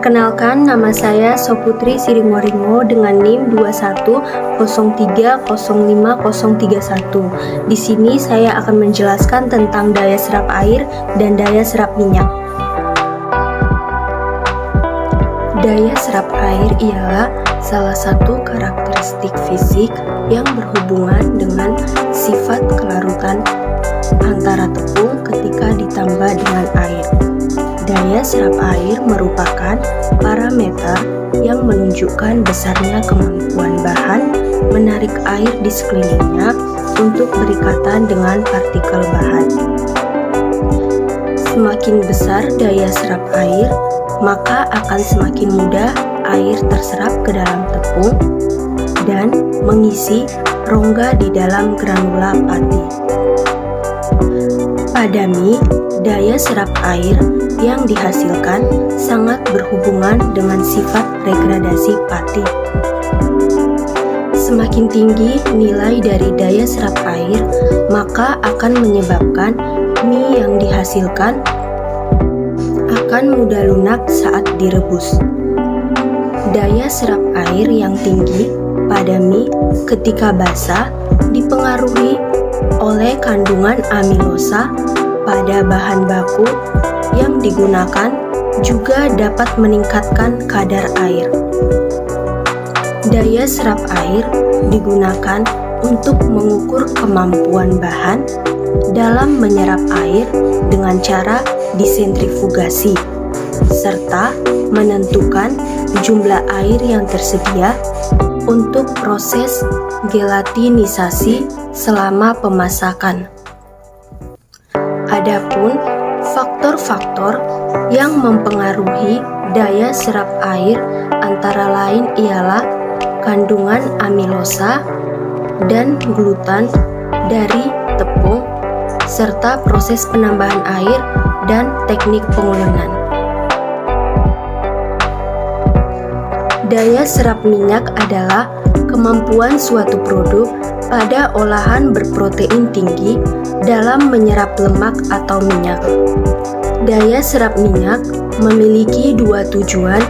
Perkenalkan, nama saya Soputri Siringoringo dengan NIM 21030501. Di sini saya akan menjelaskan tentang daya serap air dan daya serap minyak. Daya serap air ialah salah satu karakteristik fisik yang berhubungan dengan sifat kelarutan antara tepung ketika ditambah dengan air. Daya serap air merupakan parameter yang menunjukkan besarnya kemampuan bahan menarik air di sekelilingnya untuk berikatan dengan partikel bahan. Semakin besar daya serap air, maka akan semakin mudah air terserap ke dalam tepung dan mengisi rongga di dalam granula pati. Pada mie, daya serap air yang dihasilkan sangat berhubungan dengan sifat degradasi pati. Semakin tinggi nilai dari daya serap air, maka akan menyebabkan mie yang dihasilkan akan mudah lunak saat direbus. Daya serap air yang tinggi pada mie ketika basah dipengaruhi oleh kandungan amilosa pada bahan baku yang digunakan, juga dapat meningkatkan kadar air. Daya serap air digunakan untuk mengukur kemampuan bahan dalam menyerap air dengan cara disentrifugasi, serta menentukan jumlah air yang tersedia untuk proses gelatinisasi selama pemasakan. Adapun faktor-faktor yang mempengaruhi daya serap air antara lain ialah kandungan amilosa dan glutan dari tepung, serta proses penambahan air dan teknik pengulengan. Daya serap minyak adalah kemampuan suatu produk pada olahan berprotein tinggi dalam menyerap lemak atau minyak. Daya serap minyak memiliki dua tujuan.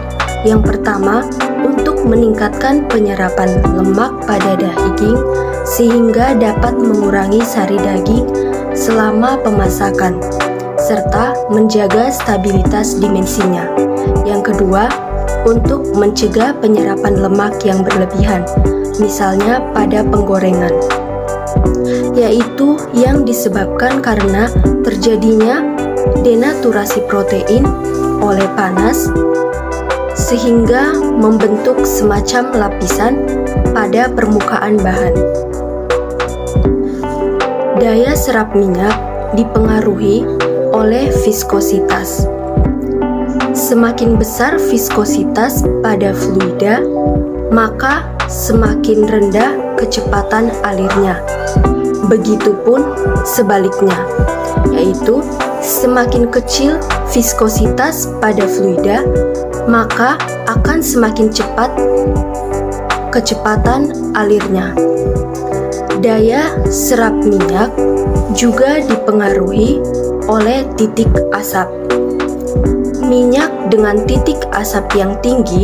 Yang pertama, untuk meningkatkan penyerapan lemak pada daging sehingga dapat mengurangi sari daging selama pemasakan, serta menjaga stabilitas dimensinya. Yang kedua, untuk mencegah penyerapan lemak yang berlebihan, misalnya pada penggorengan, yaitu yang disebabkan karena terjadinya denaturasi protein oleh panas sehingga membentuk semacam lapisan pada permukaan bahan. Daya serap minyak dipengaruhi oleh viskositas. Semakin besar viskositas pada fluida, maka semakin rendah kecepatan alirnya. Begitupun sebaliknya, yaitu semakin kecil viskositas pada fluida, maka akan semakin cepat kecepatan alirnya. Daya serap minyak juga dipengaruhi oleh titik asap. Minyak dengan titik asap yang tinggi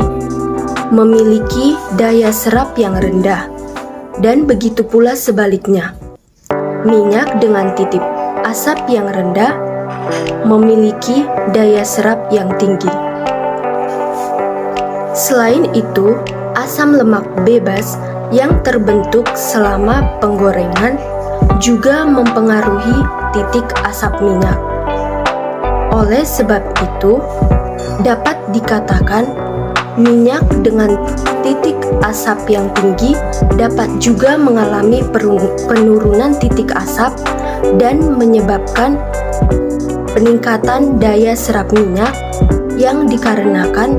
memiliki daya serap yang rendah, dan begitu pula sebaliknya. Minyak dengan titik asap yang rendah memiliki daya serap yang tinggi. Selain itu, asam lemak bebas yang terbentuk selama penggorengan juga mempengaruhi titik asap minyak. Oleh sebab itu, dapat dikatakan minyak dengan titik asap yang tinggi dapat juga mengalami penurunan titik asap dan menyebabkan peningkatan daya serap minyak yang dikarenakan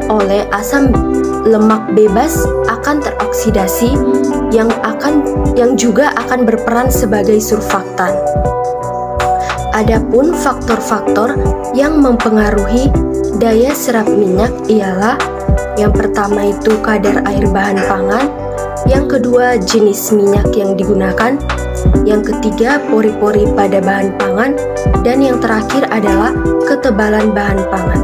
oleh asam lemak bebas akan teroksidasi yang juga akan berperan sebagai surfaktan. Adapun faktor-faktor yang mempengaruhi daya serap minyak ialah yang pertama itu kadar air bahan pangan, yang kedua jenis minyak yang digunakan, yang ketiga pori-pori pada bahan pangan, dan yang terakhir adalah ketebalan bahan pangan.